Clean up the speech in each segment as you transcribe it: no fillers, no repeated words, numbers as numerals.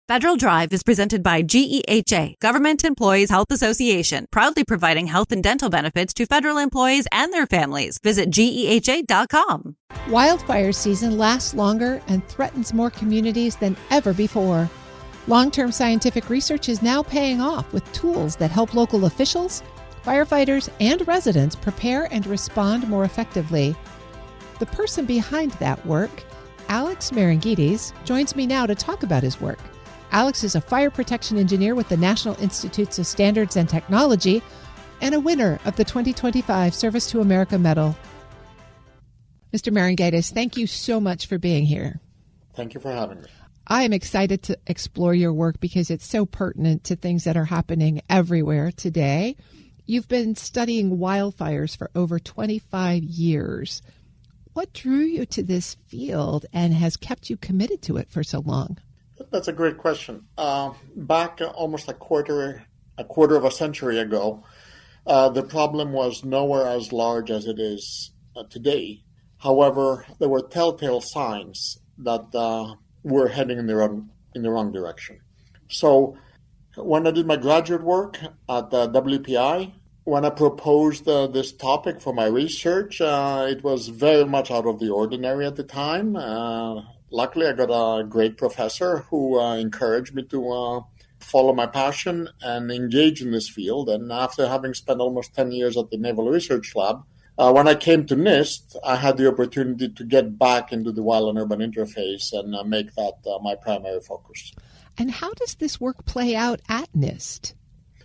Federal Drive is presented by GEHA, Government Employees Health Association, proudly providing health and dental benefits to federal employees and their families. Visit GEHA.com. Wildfire season lasts longer and threatens more communities than ever before. Long-term scientific research is now paying off with tools that help local officials, firefighters, and residents prepare and respond more effectively. The person behind that work, Alex Marangidis, joins me now to talk about his work. Alex is a fire protection engineer with the National Institutes of Standards and Technology and a winner of the 2025 Service to America Medal. Mr. Marangidis, thank you so much for being here. Thank you for having me. I am excited to explore your work because it's so pertinent to things that are happening everywhere today. You've been studying wildfires for over 25 years. What drew you to this field and has kept you committed to it for so long? That's a great question. Back almost a quarter of a century ago, the problem was nowhere as large as it is today. However, there were telltale signs that we're heading in the wrong direction. So, when I did my graduate work at WPI, when I proposed this topic for my research, it was very much out of the ordinary at the time. Luckily, I got a great professor who encouraged me to follow my passion and engage in this field. And after having spent almost 10 years at the Naval Research Lab, when I came to NIST, I had the opportunity to get back into the wild and urban interface and make that my primary focus. And how does this work play out at NIST?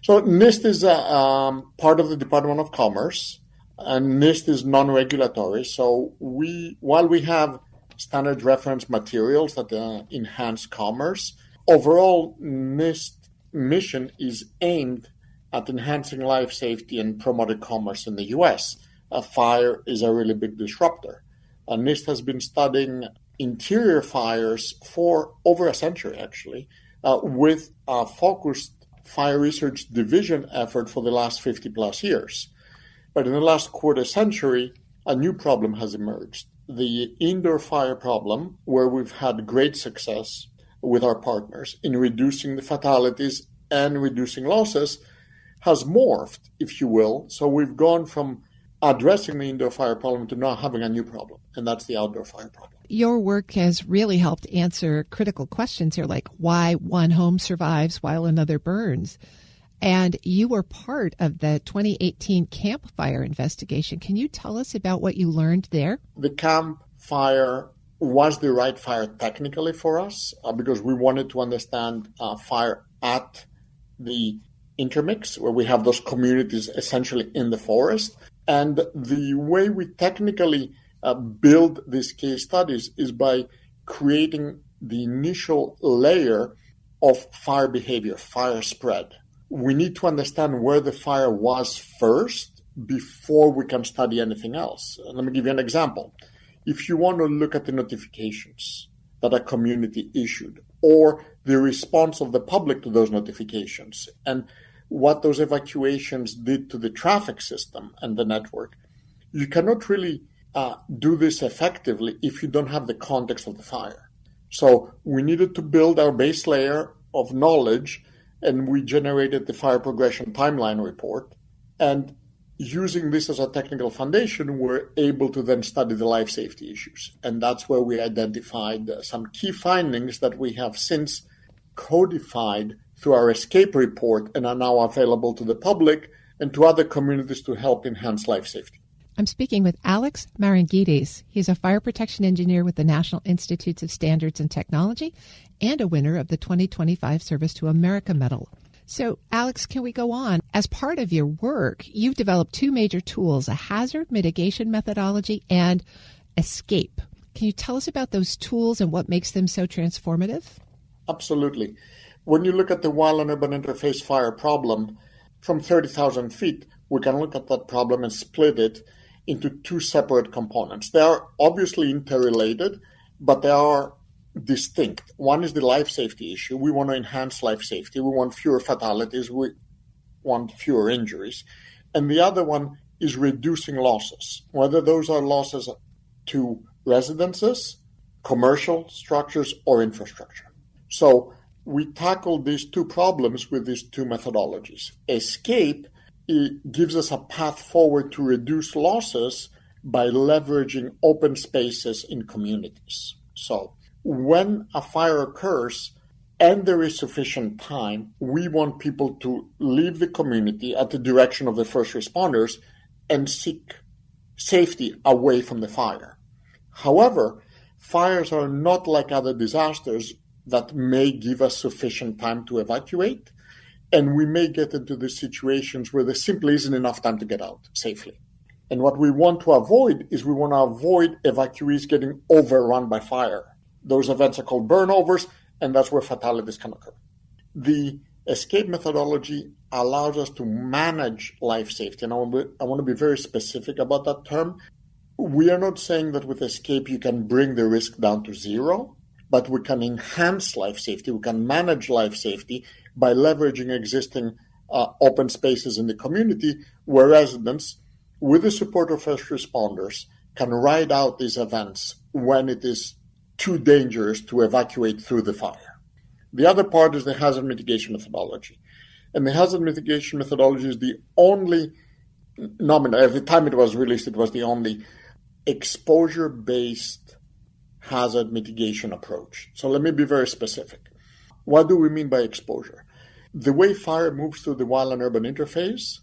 So NIST is part of the Department of Commerce, and NIST is non-regulatory. So while we have standard reference materials that enhance commerce, overall NIST mission is aimed at enhancing life safety and promoting commerce in the U.S. Fire is a really big disruptor. NIST has been studying interior fires for over a century, actually, with a focused fire research division effort for the last 50 plus years. But in the last quarter century, a new problem has emerged. The indoor fire problem, where we've had great success with our partners in reducing the fatalities and reducing losses, has morphed, if you will. So we've gone from addressing the indoor fire problem to now having a new problem, and that's the outdoor fire problem. Your work has really helped answer critical questions here, like why one home survives while another burns. And you were part of the 2018 Camp Fire investigation. Can you tell us about what you learned there? The Camp Fire was the right fire technically for us because we wanted to understand fire at the intermix, where we have those communities essentially in the forest. And the way we technically build these case studies is by creating the initial layer of fire behavior, fire spread. We need to understand where the fire was first before we can study anything else. Let me give you an example. If you want to look at the notifications that a community issued or the response of the public to those notifications and what those evacuations did to the traffic system and the network, you cannot really do this effectively if you don't have the context of the fire. So we needed to build our base layer of knowledge, and we generated the fire progression timeline report. And using this as a technical foundation, we're able to then study the life safety issues. And that's where we identified some key findings that we have since codified through our escape report and are now available to the public and to other communities to help enhance life safety. I'm speaking with Alex Marangidis. He's a fire protection engineer with the National Institutes of Standards and Technology and a winner of the 2025 Service to America Medal. So, Alex, can we go on? As part of your work, you've developed two major tools, a hazard mitigation methodology and escape. Can you tell us about those tools and what makes them so transformative? Absolutely. When you look at the wild and urban interface fire problem from 30,000 feet, we can look at that problem and split it into two separate components. They are obviously interrelated, but they are distinct. One is the life safety issue. We want to enhance life safety. We want fewer fatalities. We want fewer injuries. And the other one is reducing losses, whether those are losses to residences, commercial structures, or infrastructure. So we tackle these two problems with these two methodologies. Escape, it gives us a path forward to reduce losses by leveraging open spaces in communities. So when a fire occurs and there is sufficient time, we want people to leave the community at the direction of the first responders and seek safety away from the fire. However, fires are not like other disasters that may give us sufficient time to evacuate, and we may get into the situations where there simply isn't enough time to get out safely. And what we want to avoid is we want to avoid evacuees getting overrun by fire. Those events are called burnovers, and that's where fatalities can occur. The escape methodology allows us to manage life safety, and I want to be very specific about that term. We are not saying that with escape you can bring the risk down to zero, but we can enhance life safety, we can manage life safety by leveraging existing open spaces in the community where residents, with the support of first responders, can ride out these events when it is too dangerous to evacuate through the fire. The other part is the hazard mitigation methodology. And the hazard mitigation methodology is the only, nominal, at the time it was released, it was the only exposure-based hazard mitigation approach. So let me be very specific. What do we mean by exposure? The way fire moves through the wild and urban interface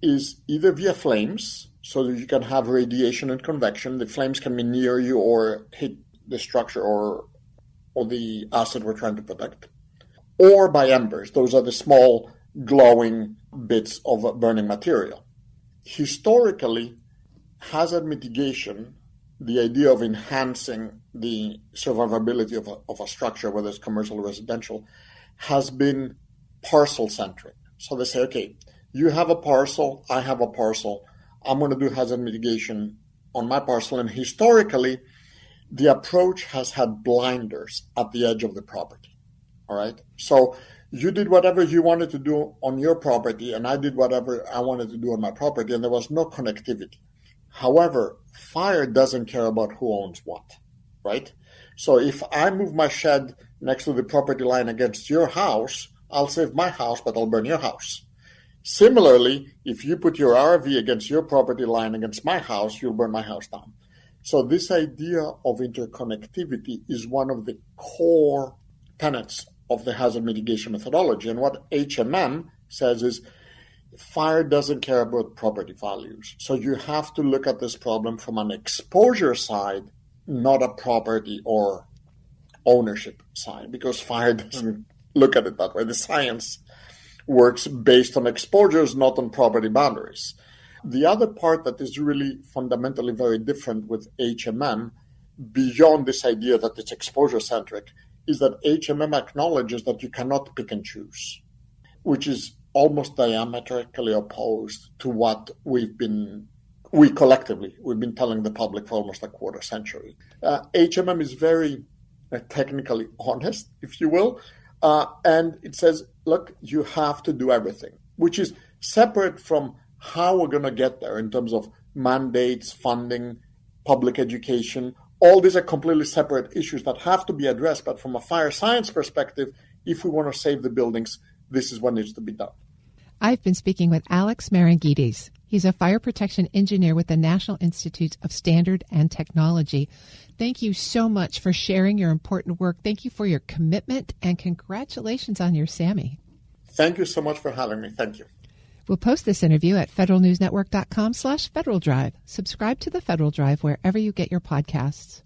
is either via flames, so that you can have radiation and convection. The flames can be near you or hit the structure or the asset we're trying to protect, or by embers. Those are the small glowing bits of burning material. Historically, hazard mitigation, the idea of enhancing the survivability of a structure, whether it's commercial or residential, has been parcel-centric. So they say, okay, you have a parcel, I have a parcel, I'm going to do hazard mitigation on my parcel. And historically, the approach has had blinders at the edge of the property. All right? So you did whatever you wanted to do on your property, and I did whatever I wanted to do on my property, and there was no connectivity. However, fire doesn't care about who owns what, right? So if I move my shed next to the property line against your house, I'll save my house, but I'll burn your house. Similarly, if you put your RV against your property line against my house, you'll burn my house down. So this idea of interconnectivity is one of the core tenets of the hazard mitigation methodology. And what HMM says is fire doesn't care about property values. So you have to look at this problem from an exposure side, not a property or ownership side, because fire doesn't look at it that way. The science works based on exposures, not on property boundaries. The other part that is really fundamentally very different with HMM, beyond this idea that it's exposure-centric, is that HMM acknowledges that you cannot pick and choose, which is almost diametrically opposed to what we collectively, we've been telling the public for almost a quarter century. HMM is very technically honest, if you will, and it says, look, you have to do everything, which is separate from how we're going to get there in terms of mandates, funding, public education. All these are completely separate issues that have to be addressed. But from a fire science perspective, if we want to save the buildings, this is what needs to be done. I've been speaking with Alex Marangides. He's a fire protection engineer with the National Institutes of Standard and Technology. Thank you so much for sharing your important work. Thank you for your commitment, and congratulations on your SAMI. Thank you so much for having me. Thank you. We'll post this interview at federalnewsnetwork.com/Federal Drive. Subscribe to the Federal Drive wherever you get your podcasts.